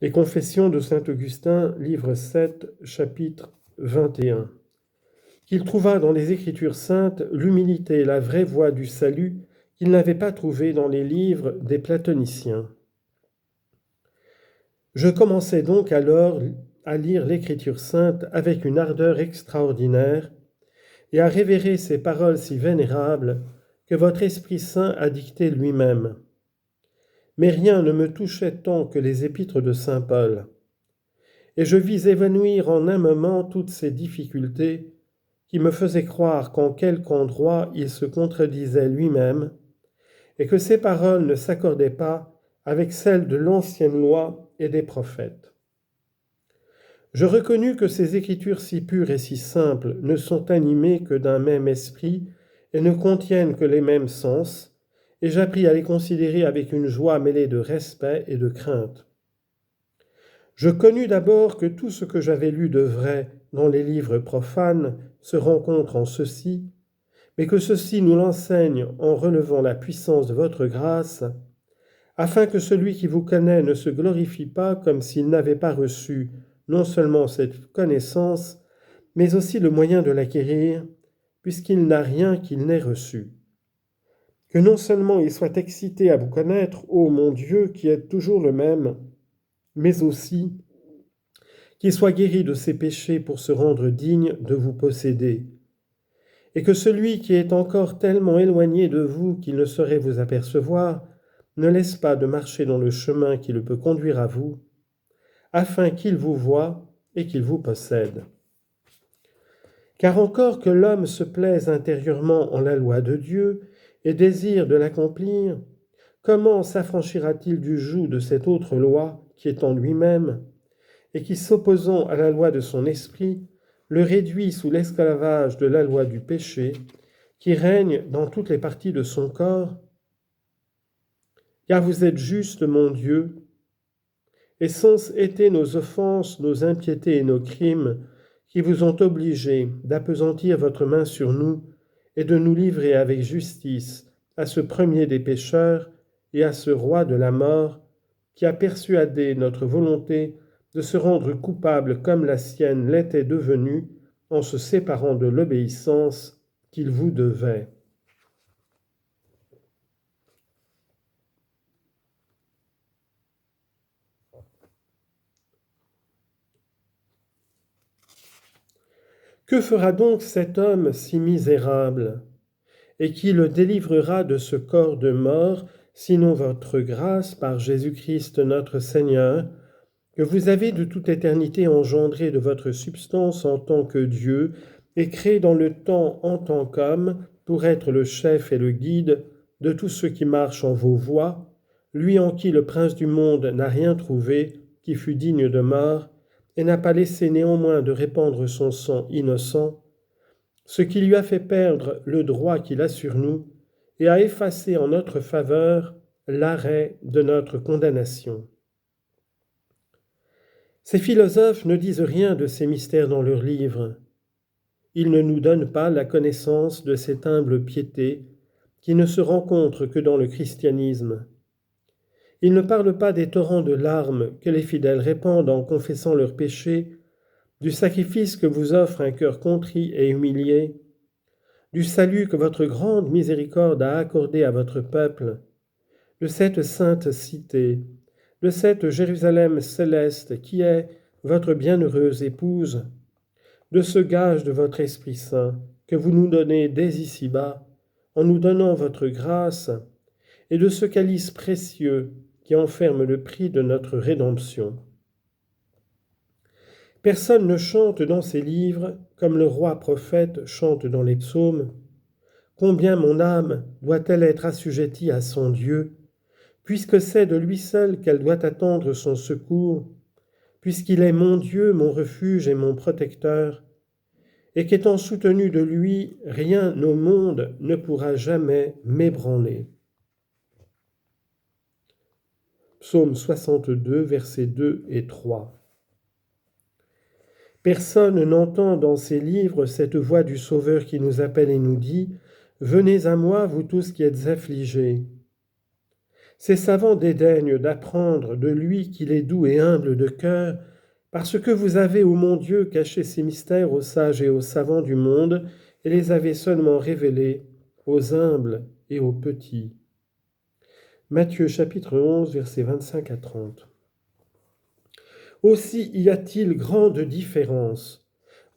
Les Confessions de saint Augustin, livre 7, chapitre 21. Qu'il trouva dans les Écritures saintes l'humilité et la vraie voie du salut qu'il n'avait pas trouvée dans les livres des platoniciens. Je commençai donc alors à lire l'Écriture sainte avec une ardeur extraordinaire et à révérer ces paroles si vénérables que votre Esprit Saint a dictées lui-même. Mais rien ne me touchait tant que les épîtres de saint Paul. Et je vis évanouir en un moment toutes ces difficultés qui me faisaient croire qu'en quelque endroit il se contredisait lui-même et que ses paroles ne s'accordaient pas avec celles de l'ancienne loi et des prophètes. Je reconnus que ces écritures si pures et si simples ne sont animées que d'un même esprit et ne contiennent que les mêmes sens, et j'appris à les considérer avec une joie mêlée de respect et de crainte. Je connus d'abord que tout ce que j'avais lu de vrai dans les livres profanes se rencontre en ceci, mais que ceci nous l'enseigne en relevant la puissance de votre grâce, afin que celui qui vous connaît ne se glorifie pas comme s'il n'avait pas reçu non seulement cette connaissance, mais aussi le moyen de l'acquérir, puisqu'il n'a rien qu'il n'ait reçu. Que non seulement il soit excité à vous connaître, ô mon Dieu, qui êtes toujours le même, mais aussi qu'il soit guéri de ses péchés pour se rendre digne de vous posséder, et que celui qui est encore tellement éloigné de vous qu'il ne saurait vous apercevoir, ne laisse pas de marcher dans le chemin qui le peut conduire à vous, afin qu'il vous voie et qu'il vous possède. Car encore que l'homme se plaise intérieurement en la loi de Dieu et désire de l'accomplir, comment s'affranchira-t-il du joug de cette autre loi qui est en lui-même et qui, s'opposant à la loi de son esprit, le réduit sous l'esclavage de la loi du péché qui règne dans toutes les parties de son corps? Car vous êtes juste, mon Dieu, et sont été nos offenses, nos impiétés et nos crimes qui vous ont obligés d'appesantir votre main sur nous et de nous livrer avec justice à ce premier des pécheurs et à ce roi de la mort qui a persuadé notre volonté de se rendre coupable comme la sienne l'était devenue en se séparant de l'obéissance qu'il vous devait. Que fera donc cet homme si misérable? Et qui le délivrera de ce corps de mort, sinon votre grâce par Jésus-Christ notre Seigneur, que vous avez de toute éternité engendré de votre substance en tant que Dieu, et créé dans le temps en tant qu'homme, pour être le chef et le guide de tous ceux qui marchent en vos voies, lui en qui le prince du monde n'a rien trouvé, qui fut digne de mort, et n'a pas laissé néanmoins de répandre son sang innocent, ce qui lui a fait perdre le droit qu'il a sur nous, et a effacé en notre faveur l'arrêt de notre condamnation. Ces philosophes ne disent rien de ces mystères dans leurs livres. Ils ne nous donnent pas la connaissance de cette humble piété qui ne se rencontre que dans le christianisme. Ils ne parlent pas des torrents de larmes que les fidèles répandent en confessant leurs péchés, du sacrifice que vous offre un cœur contrit et humilié, du salut que votre grande miséricorde a accordé à votre peuple, de cette sainte cité, de cette Jérusalem céleste qui est votre bienheureuse épouse, de ce gage de votre Esprit Saint que vous nous donnez dès ici-bas, en nous donnant votre grâce, et de ce calice précieux qui enferme le prix de notre rédemption. Personne ne chante dans ces livres comme le roi prophète chante dans les psaumes. Combien mon âme doit-elle être assujettie à son Dieu, puisque c'est de lui seul qu'elle doit attendre son secours, puisqu'il est mon Dieu, mon refuge et mon protecteur, et qu'étant soutenu de lui, rien au monde ne pourra jamais m'ébranler. Psaume 62, versets 2 et 3. Personne n'entend dans ces livres cette voix du Sauveur qui nous appelle et nous dit « Venez à moi, vous tous qui êtes affligés ». Ces savants dédaignent d'apprendre de lui qu'il est doux et humble de cœur, parce que vous avez, ô mon Dieu, caché ces mystères aux sages et aux savants du monde, et les avez seulement révélés aux humbles et aux petits. Matthieu chapitre 11, versets 25 à 30. Aussi y a-t-il grande différence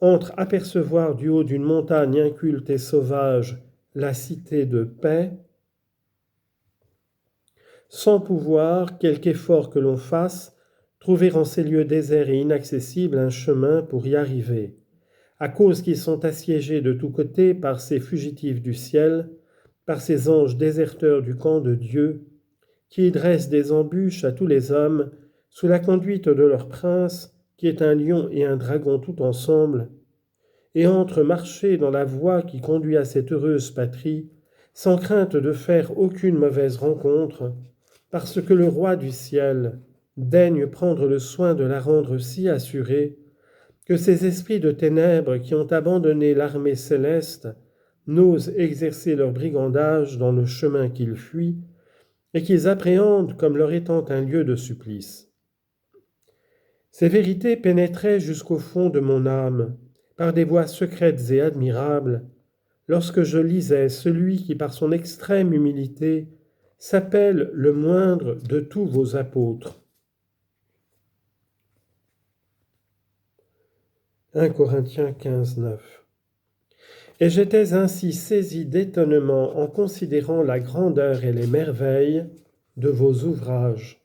entre apercevoir du haut d'une montagne inculte et sauvage la cité de paix, sans pouvoir, quelque effort que l'on fasse, trouver en ces lieux déserts et inaccessibles un chemin pour y arriver, à cause qu'ils sont assiégés de tous côtés par ces fugitifs du ciel, par ces anges déserteurs du camp de Dieu, qui dressent des embûches à tous les hommes, sous la conduite de leur prince, qui est un lion et un dragon tout ensemble, et entrent marcher dans la voie qui conduit à cette heureuse patrie, sans crainte de faire aucune mauvaise rencontre, parce que le roi du ciel daigne prendre le soin de la rendre si assurée, que ces esprits de ténèbres qui ont abandonné l'armée céleste n'osent exercer leur brigandage dans le chemin qu'ils fuient, et qu'ils appréhendent comme leur étant un lieu de supplice. Ces vérités pénétraient jusqu'au fond de mon âme, par des voies secrètes et admirables, lorsque je lisais celui qui, par son extrême humilité, s'appelle le moindre de tous vos apôtres. 1 Corinthiens 15, 9. Et j'étais ainsi saisi d'étonnement en considérant la grandeur et les merveilles de vos ouvrages.